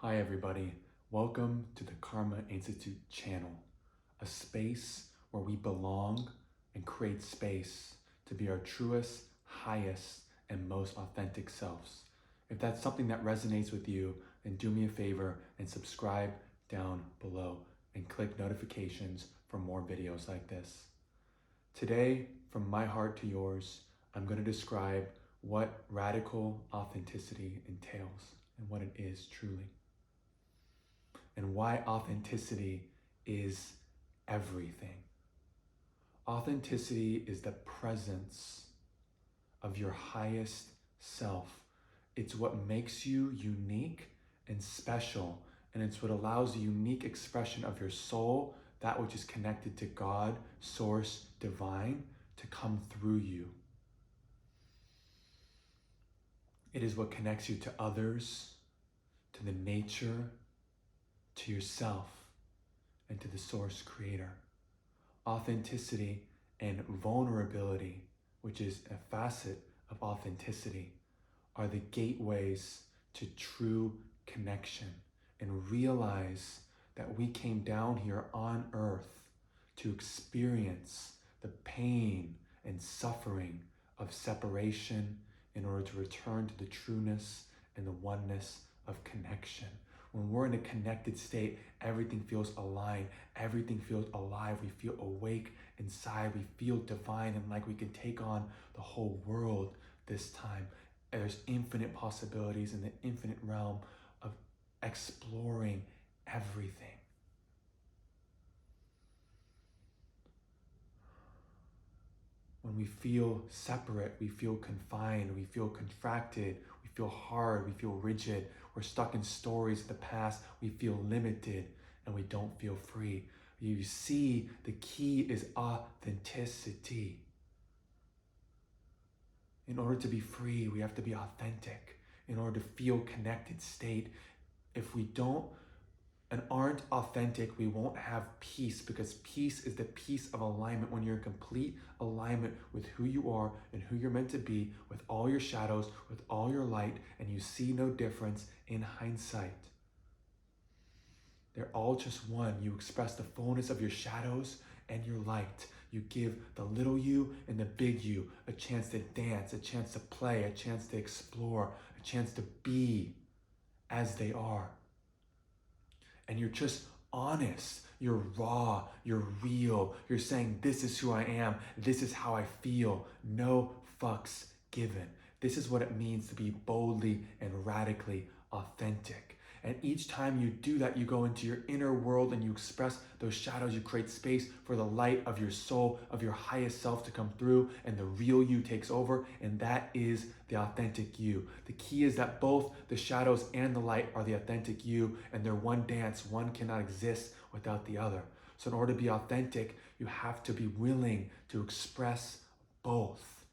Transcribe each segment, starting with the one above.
Hi everybody, welcome to the Karma Institute channel, a space where we belong and create space to be our truest, highest, and most authentic selves. If that's something that resonates with you, then do me a favor and subscribe down below and click notifications for more videos like this. Today, from my heart to yours, I'm going to describe what radical authenticity entails and what it is truly, and why authenticity is everything. Authenticity is the presence of your highest self. It's what makes you unique and special, and it's what allows the unique expression of your soul, that which is connected to God, Source, Divine, to come through you. It is what connects you to others, to the nature, to yourself, and to the Source Creator. Authenticity and vulnerability, which is a facet of authenticity, are the gateways to true connection, and realize that we came down here on earth to experience the pain and suffering of separation in order to return to the trueness and the oneness of connection. When we're in a connected state, everything feels aligned, everything feels alive, we feel awake inside, we feel divine, and like we can take on the whole world this time. And there's infinite possibilities in the infinite realm of exploring everything. When we feel separate, we feel confined, we feel contracted, we feel hard, we feel rigid, we're stuck in stories of the past, we feel limited, and we don't feel free. You see, the key is authenticity. In order to be free, we have to be authentic. In order to feel connected state, if we don't and aren't authentic, we won't have peace, because peace is the peace of alignment. When you're in complete alignment with who you are and who you're meant to be, with all your shadows, with all your light, and you see no difference in hindsight. They're all just one. You express the fullness of your shadows and your light. You give the little you and the big you a chance to dance, a chance to play, a chance to explore, a chance to be as they are. And you're just honest, you're raw, you're real, you're saying, this is who I am, this is how I feel, no fucks given. This is what it means to be boldly and radically authentic. And each time you do that, you go into your inner world and you express those shadows. You create space for the light of your soul, of your highest self to come through, and the real you takes over, and that is the authentic you. The key is that both the shadows and the light are the authentic you, and they're one dance. One cannot exist without the other. So in order to be authentic, you have to be willing to express both.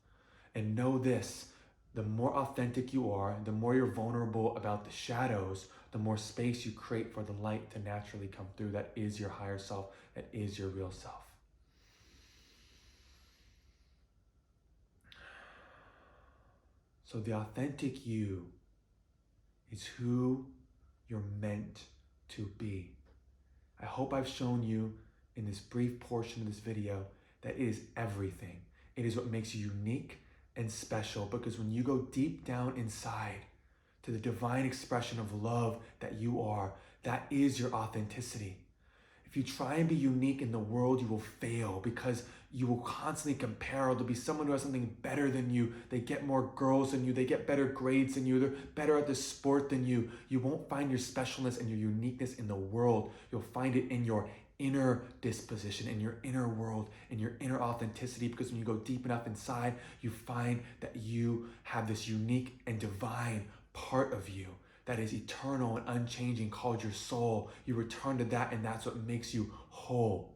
And know this, the more authentic you are, the more you're vulnerable about the shadows, the more space you create for the light to naturally come through. That is your higher self. That is your real self. So the authentic you is who you're meant to be. I hope I've shown you in this brief portion of this video that it is everything. It is what makes you unique and special, because when you go deep down inside to the divine expression of love that you are, that is your authenticity. If you try and be unique in the world, you will fail, because you will constantly compare. There'll be someone who has something better than you. They get more girls than you. They get better grades than you. They're better at the sport than you. You won't find your specialness and your uniqueness in the world. You'll find it in your inner disposition, in your inner world, in your inner authenticity, because when you go deep enough inside, you find that you have this unique and divine part of you that is eternal and unchanging, called your soul. You return to that, and that's what makes you whole.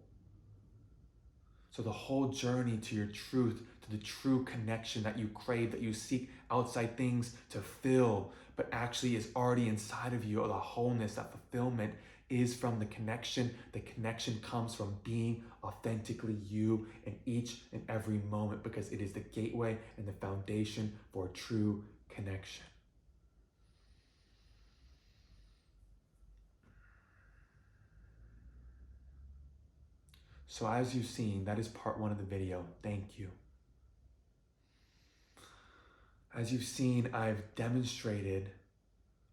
So the whole journey to your truth, to the true connection that you crave, that you seek outside things to fill, but actually is already inside of you, or the wholeness, that fulfillment is from the connection. The connection comes from being authentically you in each and every moment, because it is the gateway and the foundation for a true connection. So as you've seen, that is part 1 of the video. Thank you. As you've seen, I've demonstrated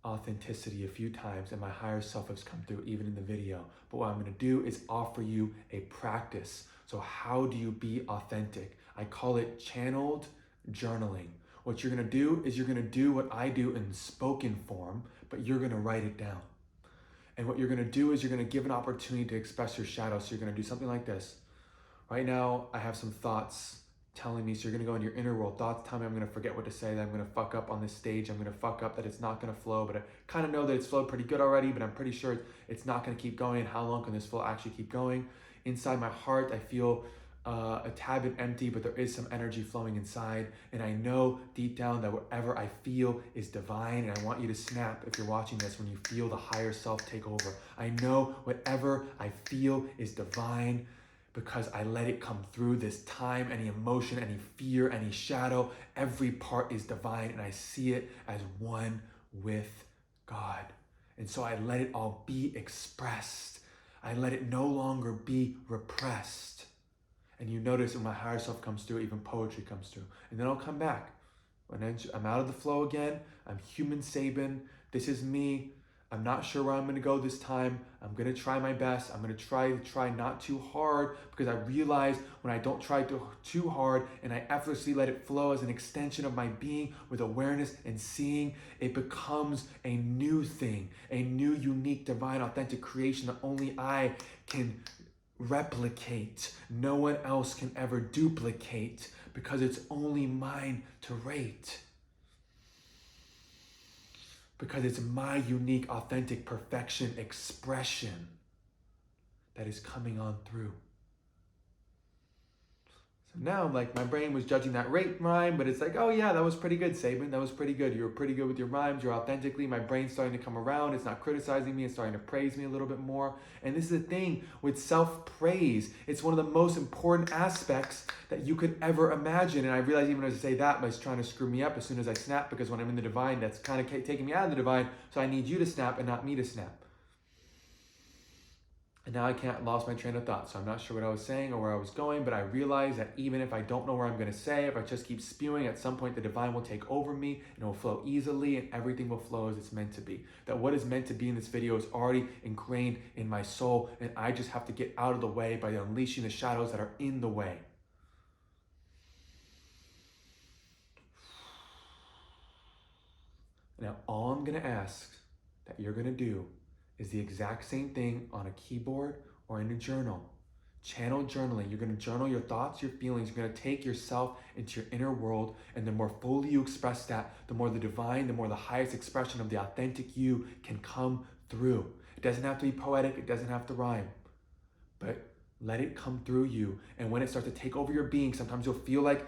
authenticity a few times, and my higher self has come through even in the video. But what I'm going to do is offer you a practice. So how do you be authentic? I call it channeled journaling. What you're going to do is you're going to do what I do in spoken form, but you're going to write it down. And what you're going to do is you're going to give an opportunity to express your shadow. So you're going to do something like this. Right now, I have some thoughts telling me, so you're going to go in your inner world. Thoughts tell me I'm going to forget what to say, that I'm going to fuck up on this stage, I'm going to fuck up, that it's not going to flow, but I kind of know that it's flowed pretty good already, but I'm pretty sure it's not going to keep going. How long can this flow actually keep going? Inside my heart, I feel a tad bit empty, but there is some energy flowing inside, and I know deep down that whatever I feel is divine, and I want you to snap if you're watching this when you feel the higher self take over. I know whatever I feel is divine, because I let it come through this time. Any emotion, any fear, any shadow, every part is divine, and I see it as one with God. And so I let it all be expressed. I let it no longer be repressed. And you notice when my higher self comes through, even poetry comes through. And then I'll come back. When I'm out of the flow again, I'm human Sabin. This is me. I'm not sure where I'm going to go this time. I'm going to try my best. I'm going to try not too hard, because I realize when I don't try too hard and I effortlessly let it flow as an extension of my being with awareness and seeing, it becomes a new thing, a new, unique, divine, authentic creation that only I can replicate. No one else can ever duplicate, because it's only mine to rate. Because it's my unique, authentic perfection expression that is coming on through. So now, like, my brain was judging that rhyme, but it's like, oh yeah, that was pretty good, Sabin. That was pretty good. You were pretty good with your rhymes. You're authentically. My brain's starting to come around. It's not criticizing me. It's starting to praise me a little bit more. And this is the thing with self-praise. It's one of the most important aspects that you could ever imagine. And I realize even as I say that, it's trying to screw me up as soon as I snap, because when I'm in the divine, that's kind of taking me out of the divine. So I need you to snap and not me to snap. And now I lost my train of thought. So I'm not sure what I was saying or where I was going, but I realize that even if I don't know where I'm going to say, if I just keep spewing, at some point the divine will take over me and it will flow easily, and everything will flow as it's meant to be. That what is meant to be in this video is already ingrained in my soul, and I just have to get out of the way by unleashing the shadows that are in the way. Now, all I'm going to ask that you're going to do is the exact same thing on a keyboard or in a journal. Channel journaling. You're going to journal your thoughts, your feelings. You're going to take yourself into your inner world, and the more fully you express that, the more the divine, the more the highest expression of the authentic you can come through. It doesn't have to be poetic. It doesn't have to rhyme. But let it come through you. And when it starts to take over your being, sometimes you'll feel like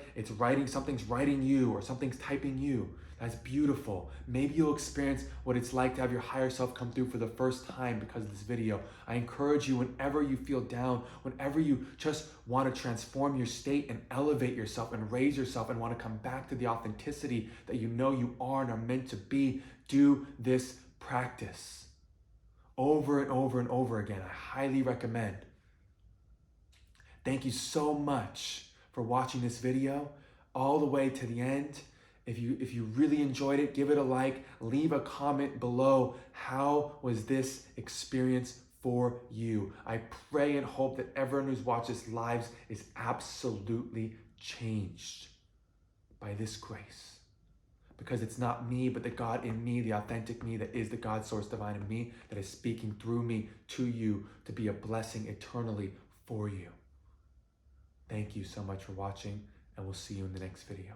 something's writing you, or something's typing you. That's beautiful. Maybe you'll experience what it's like to have your higher self come through for the first time because of this video. I encourage you, whenever you feel down, whenever you just want to transform your state and elevate yourself and raise yourself and want to come back to the authenticity that you know you are and are meant to be, do this practice over and over and over again. I highly recommend. Thank you so much for watching this video all the way to the end. If you really enjoyed it, give it a like, leave a comment below. How was this experience for you? I pray and hope that everyone who's watched this lives is absolutely changed by this grace. Because it's not me, but the God in me, the authentic me that is the God source divine in me, that is speaking through me to you to be a blessing eternally for you. Thank you so much for watching, and we'll see you in the next video.